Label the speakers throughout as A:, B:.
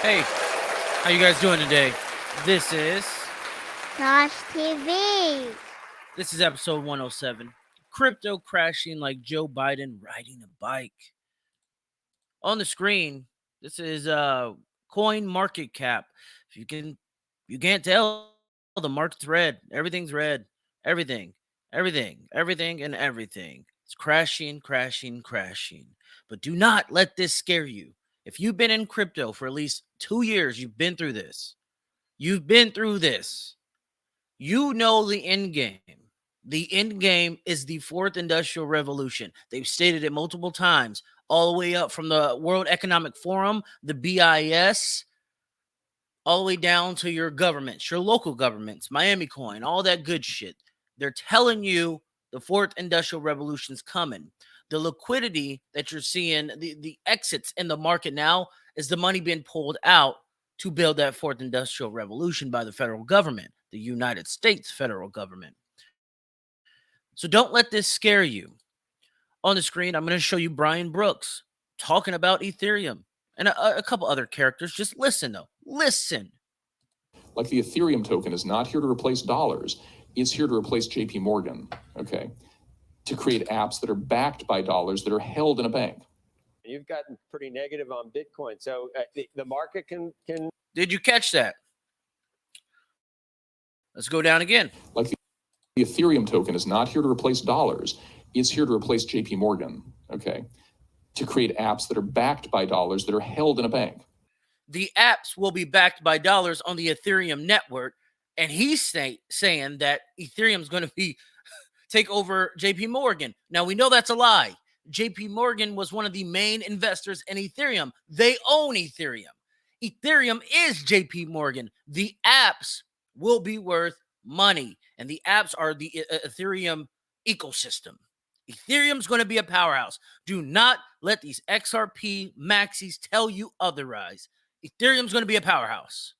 A: Hey, how you guys doing today? This is
B: TaijhTV.
A: this is episode 107. Crypto crashing like Joe Biden riding a bike. On the screen, this is coin market cap. If you can't tell, the market's red. Everything's red. Everything and everything. It's crashing, crashing, crashing. But do not let this scare you. If you've been in crypto for at least 2 years, you've been through this. You've been through this. You know the end game. The end game is the fourth industrial revolution. They've stated it multiple times, all the way up from the World Economic Forum, the BIS, all the way down to your governments, your local governments, Miami Coin, all that good shit. They're telling you the fourth industrial revolution's coming. The liquidity that you're seeing, the exits in the market now, is the money being pulled out to build that fourth industrial revolution by the federal government, the United States federal government. So don't let this scare you. On the screen, I'm going to show you Brian Brooks talking about Ethereum and a couple other characters. Just listen, though. Listen.
C: Like the Ethereum token is not here to replace dollars. It's here to replace JP Morgan, okay? To create apps that are backed by dollars that are held in a bank.
D: You've gotten pretty negative on Bitcoin. So the market can.
A: Did you catch that? Let's go down again.
C: Like the Ethereum token is not here to replace dollars. It's here to replace JP Morgan, okay? To create apps that are backed by dollars that are held in a bank.
A: The apps will be backed by dollars on the Ethereum network. And he's saying that Ethereum's going to be take over JP Morgan. Now, we know that's a lie. JP Morgan was one of the main investors in Ethereum. They own Ethereum. Ethereum is JP Morgan. The apps will be worth money, and the apps are the Ethereum ecosystem. Ethereum's going to be a powerhouse. Do not let these XRP maxis tell you otherwise. Ethereum's going to be a powerhouse.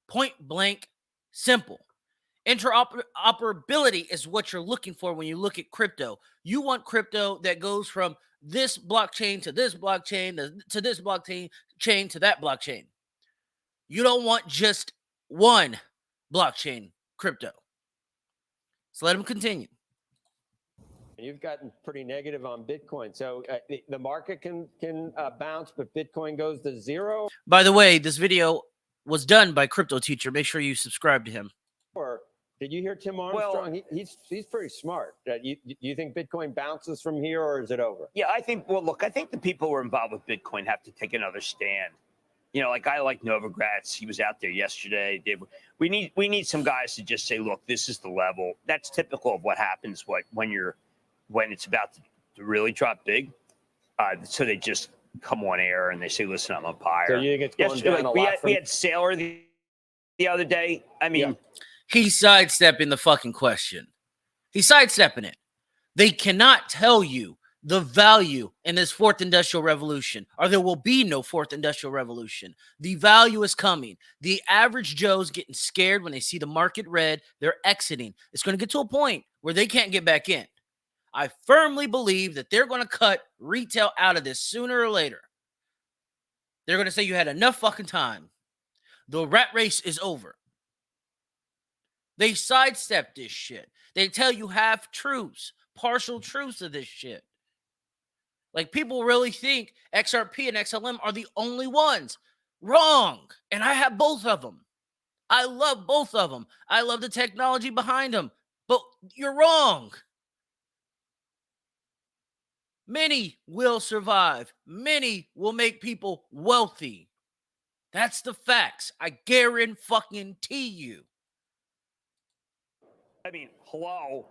A: Point blank, simple. Interoperability is what you're looking for when you look at crypto. You want crypto that goes from this blockchain to this blockchain to this blockchain to that blockchain. You don't want just one blockchain crypto. So let him continue.
D: You've gotten pretty negative on Bitcoin. So the market can bounce, but Bitcoin goes to zero.
A: By the way, this video was done by Crypto Teacher. Make sure you subscribe to him.
D: Or did you hear Tim Armstrong? Well, he's pretty smart. You think Bitcoin bounces from here, or is it over?
E: Yeah, I think. Well, look, I think the people who are involved with Bitcoin have to take another stand. You know, like I like Novogratz. He was out there yesterday. We need some guys to just say, look, this is the level. That's typical of what happens when it's about to really drop big. So they just come on air and they say, listen, I'm a buyer.
D: So you think it's going down a lot
E: we had Sailor the other day. I mean.
D: Yeah.
A: He's sidestepping the fucking question. He's sidestepping it. They cannot tell you the value in this fourth industrial revolution, or there will be no fourth industrial revolution. The value is coming. The average Joe's getting scared when they see the market red. They're exiting. It's going to get to a point where they can't get back in. I firmly believe that they're going to cut retail out of this sooner or later. They're going to say you had enough fucking time. The rat race is over. They sidestep this shit. They tell you half truths, partial truths of this shit. Like, people really think XRP and XLM are the only ones. Wrong. And I have both of them. I love both of them. I love the technology behind them. But you're wrong. Many will survive. Many will make people wealthy. That's the facts. I guarantee you.
E: I mean, hello.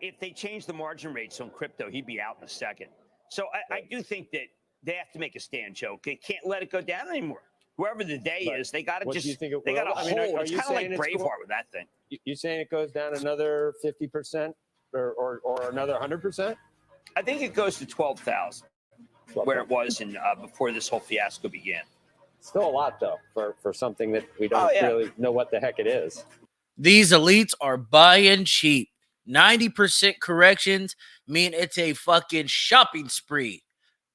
E: If they change the margin rates on crypto, he'd be out in a second. So I do think that they have to make a stand, Joe. They can't let it go down anymore. Whoever the day is, they got to just they got to hold. It's kind of like Braveheart with that thing.
D: You saying it goes down another 50% or another 100%?
E: I think it goes to 12,000, where it was in before this whole fiasco began.
D: Still a lot, though, for something that we don't really know what the heck it is.
A: These elites are buying cheap. 90% corrections mean it's a fucking shopping spree.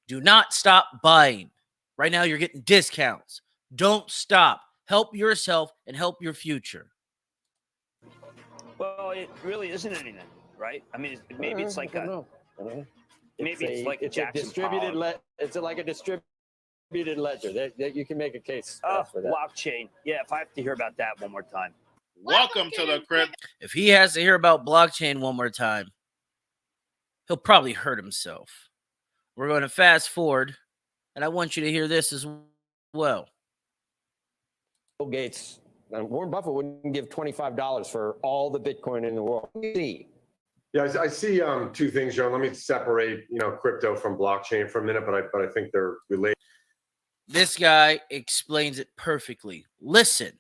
A: Do not stop buying. Right now, you're getting discounts. Don't stop. Help yourself and help your future.
E: Well, it really isn't anything, right? I mean, maybe it's like a maybe it's like a Jackson
D: distributed
E: Pollock.
D: it's like a distributed ledger that you can make a case for that.
E: Blockchain. Yeah, if I have to hear about that one more time.
B: Welcome to the crib.
A: If he has to hear about blockchain one more time, he'll probably hurt himself. We're going to fast forward, and I want you to hear this as well.
D: Bill Gates and Warren Buffett wouldn't give $25 for all the Bitcoin in the world.
F: Yeah, I see two things, John. Let me separate, crypto from blockchain for a minute, but I think they're related.
A: This guy explains it perfectly. Listen.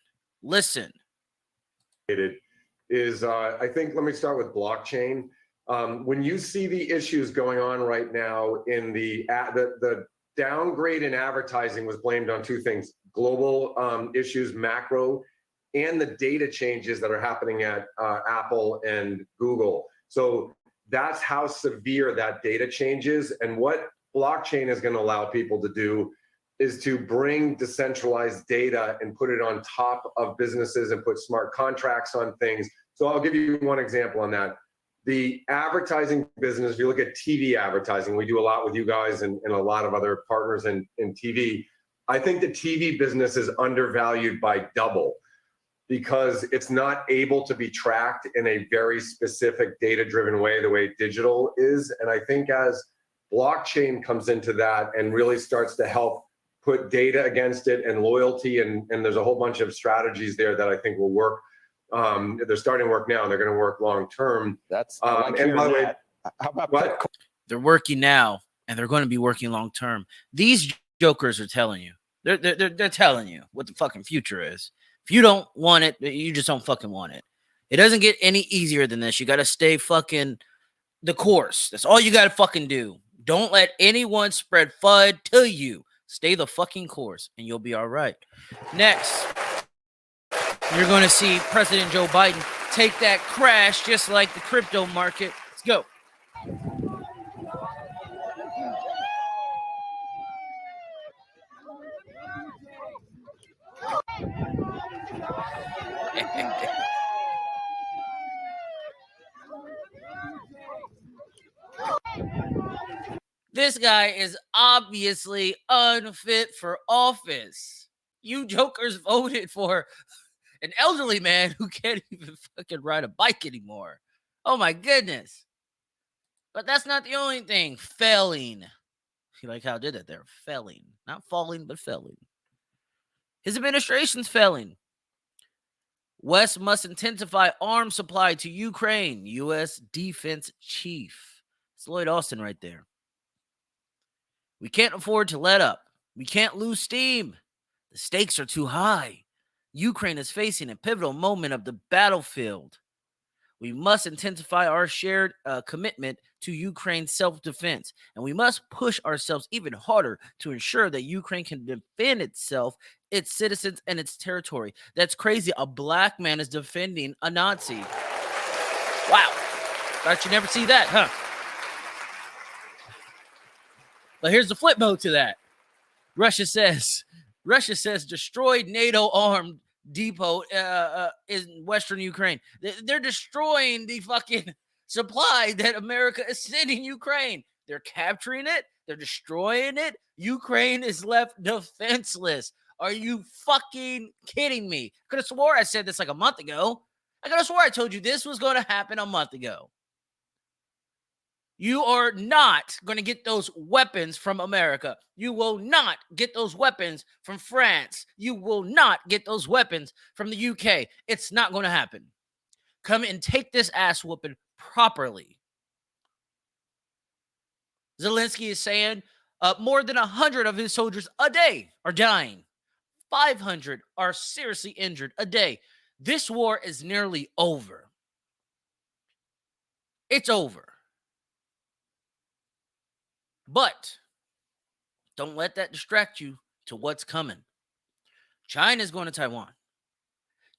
F: Is I think, let me start with blockchain. When you see the issues going on right now in the downgrade in advertising was blamed on two things: global issues, macro, and the data changes that are happening at Apple and Google. So that's how severe that data change is. And what blockchain is going to allow people to do is to bring decentralized data and put it on top of businesses and put smart contracts on things. So I'll give you one example on that. The advertising business, if you look at TV advertising, we do a lot with you guys and a lot of other partners in TV. I think the TV business is undervalued by double because it's not able to be tracked in a very specific data-driven way, the way digital is. And I think as blockchain comes into that and really starts to help put data against it and loyalty, and there's a whole bunch of strategies there that I think will work. They're starting to work now, and they're going to work long term.
D: That's and by the way, how about
F: what?
A: They're working now, and they're going to be working long term. These jokers are telling you. They're telling you what the fucking future is. If you don't want it, you just don't fucking want it. It doesn't get any easier than this. You got to stay fucking the course. That's all you got to fucking do. Don't let anyone spread FUD to you. Stay the fucking course, and you'll be all right. Next, you're going to see President Joe Biden take that crash just like the crypto market. Let's go. This guy is obviously unfit for office. You jokers voted for an elderly man who can't even fucking ride a bike anymore. Oh my goodness. But that's not the only thing. Failing. You like how I did that there? Failing. Not falling, but failing. His administration's failing. West must intensify arms supply to Ukraine. U.S. defense chief. It's Lloyd Austin right there. We can't afford to let up. We can't lose steam. The stakes are too high. Ukraine is facing a pivotal moment of the battlefield. We must intensify our shared commitment to Ukraine's self-defense, and we must push ourselves even harder to ensure that Ukraine can defend itself, its citizens, and its territory. That's crazy. A black man is defending a Nazi. Wow. Thought you'd never see that, huh? But here's the flip mode to that. Russia says destroyed NATO armed depot in Western Ukraine. They're destroying the fucking supply that America is sending Ukraine. They're capturing it. They're destroying it. Ukraine is left defenseless. Are you fucking kidding me? I could have swore I said this like a month ago. I could have swore I told you this was going to happen a month ago. You are not going to get those weapons from America. You will not get those weapons from France. You will not get those weapons from the UK. It's not going to happen. Come and take this ass whooping properly. Zelensky is saying more than 100 of his soldiers a day are dying. 500 are seriously injured a day. This war is nearly over. It's over. But don't let that distract you to what's coming. China is going to Taiwan.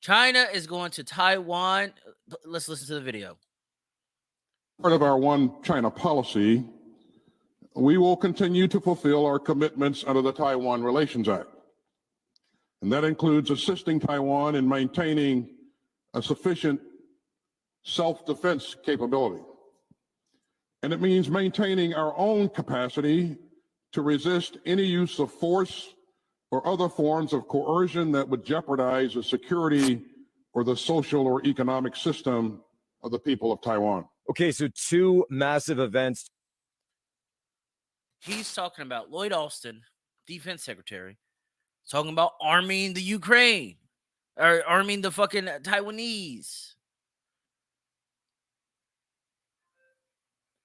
A: China is going to Taiwan. Let's listen to the video.
G: Part of our One China policy, we will continue to fulfill our commitments under the Taiwan Relations Act. And that includes assisting Taiwan in maintaining a sufficient self-defense capability. And it means maintaining our own capacity to resist any use of force or other forms of coercion that would jeopardize the security or the social or economic system of the people of Taiwan.
H: Okay, so two massive events.
A: He's talking about Lloyd Austin, defense secretary, talking about arming the Ukraine or arming the fucking Taiwanese.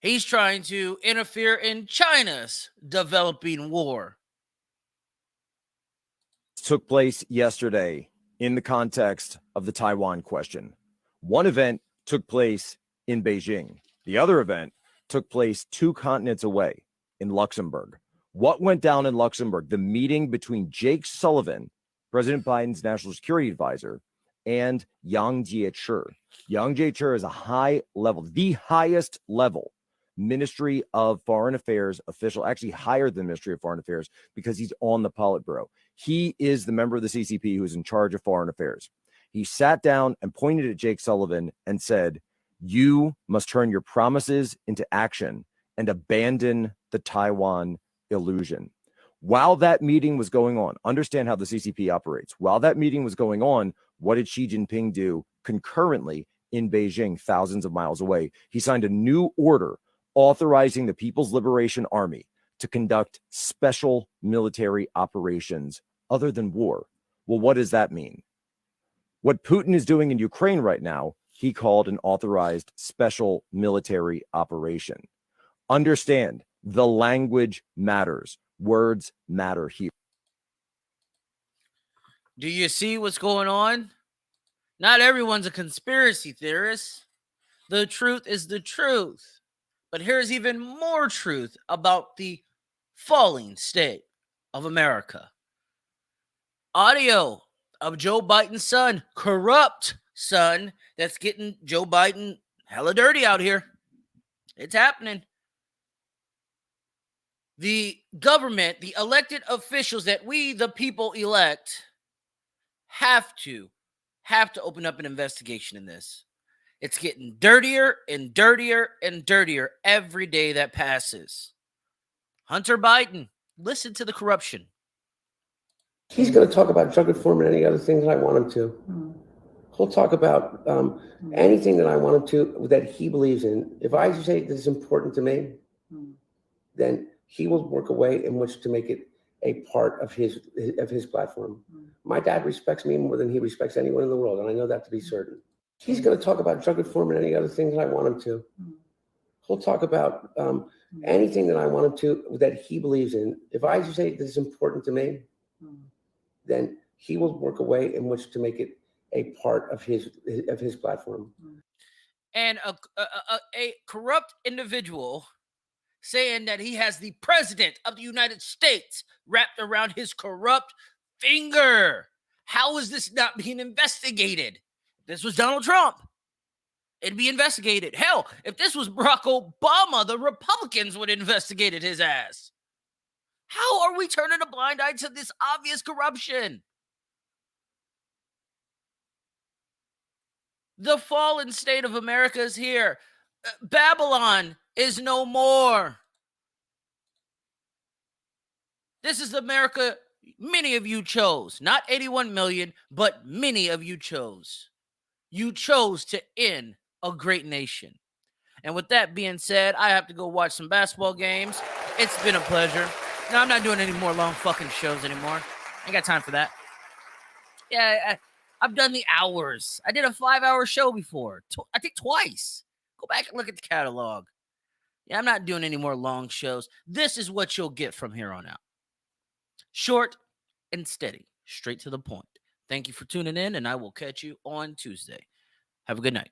A: He's trying to interfere in China's developing war.
H: Took place yesterday in the context of the Taiwan question. One event took place in Beijing. The other event took place 2 continents away in Luxembourg. What went down in Luxembourg? The meeting between Jake Sullivan, President Biden's national security advisor, and Yang Jiechi. Yang Jiechi is a high level, the highest level Ministry of Foreign Affairs official, actually higher than Ministry of Foreign Affairs because he's on the Politburo. He is the member of the CCP who's in charge of foreign affairs. He sat down and pointed at Jake Sullivan and said, you must turn your promises into action and abandon the Taiwan illusion. While that meeting was going on, understand how the CCP operates. While that meeting was going on, what did Xi Jinping do concurrently in Beijing, thousands of miles away? He signed a new order authorizing the People's Liberation Army to conduct special military operations other than war. Well, what does that mean? What Putin is doing in Ukraine right now, he called an authorized special military operation. Understand, the language matters. Words matter here.
A: Do you see what's going on? Not everyone's a conspiracy theorist. The truth is the truth. But here's even more truth about the falling state of America. Audio of Joe Biden's son, corrupt son, that's getting Joe Biden hella dirty out here. It's happening. The government, the elected officials that we, the people, elect, have to open up an investigation in this. It's getting dirtier and dirtier and dirtier every day that passes. Hunter Biden, listen to the corruption.
I: He's going to talk about drug reform and any other thing that I want him to. He'll talk about anything that I want him to, that he believes in. If I say this is important to me, then he will work a way in which to make it a part of his platform. My dad respects me more than he respects anyone in the world, and I know that to be certain. He's going to talk about drug reform and any other thing that I want him to. He'll talk about anything that I want him to, that he believes in. If I say this is important to me, then he will work a way in which to make it a part of his platform.
A: And a corrupt individual saying that he has the president of the United States wrapped around his corrupt finger. How is this not being investigated? If this was Donald Trump, it'd be investigated. Hell, if this was Barack Obama, the Republicans would have investigated his ass. How are we turning a blind eye to this obvious corruption? The fallen state of America is here. Babylon is no more. This is America many of you chose. Not 81 million, but many of you chose. You chose to end a great nation. And with that being said, I have to go watch some basketball games. It's been a pleasure. No, I'm not doing any more long fucking shows anymore. I ain't got time for that. Yeah, I've done the hours. I did a 5-hour show before. I think twice. Go back and look at the catalog. Yeah, I'm not doing any more long shows. This is what you'll get from here on out. Short and steady. Straight to the point. Thank you for tuning in, and I will catch you on Tuesday. Have a good night.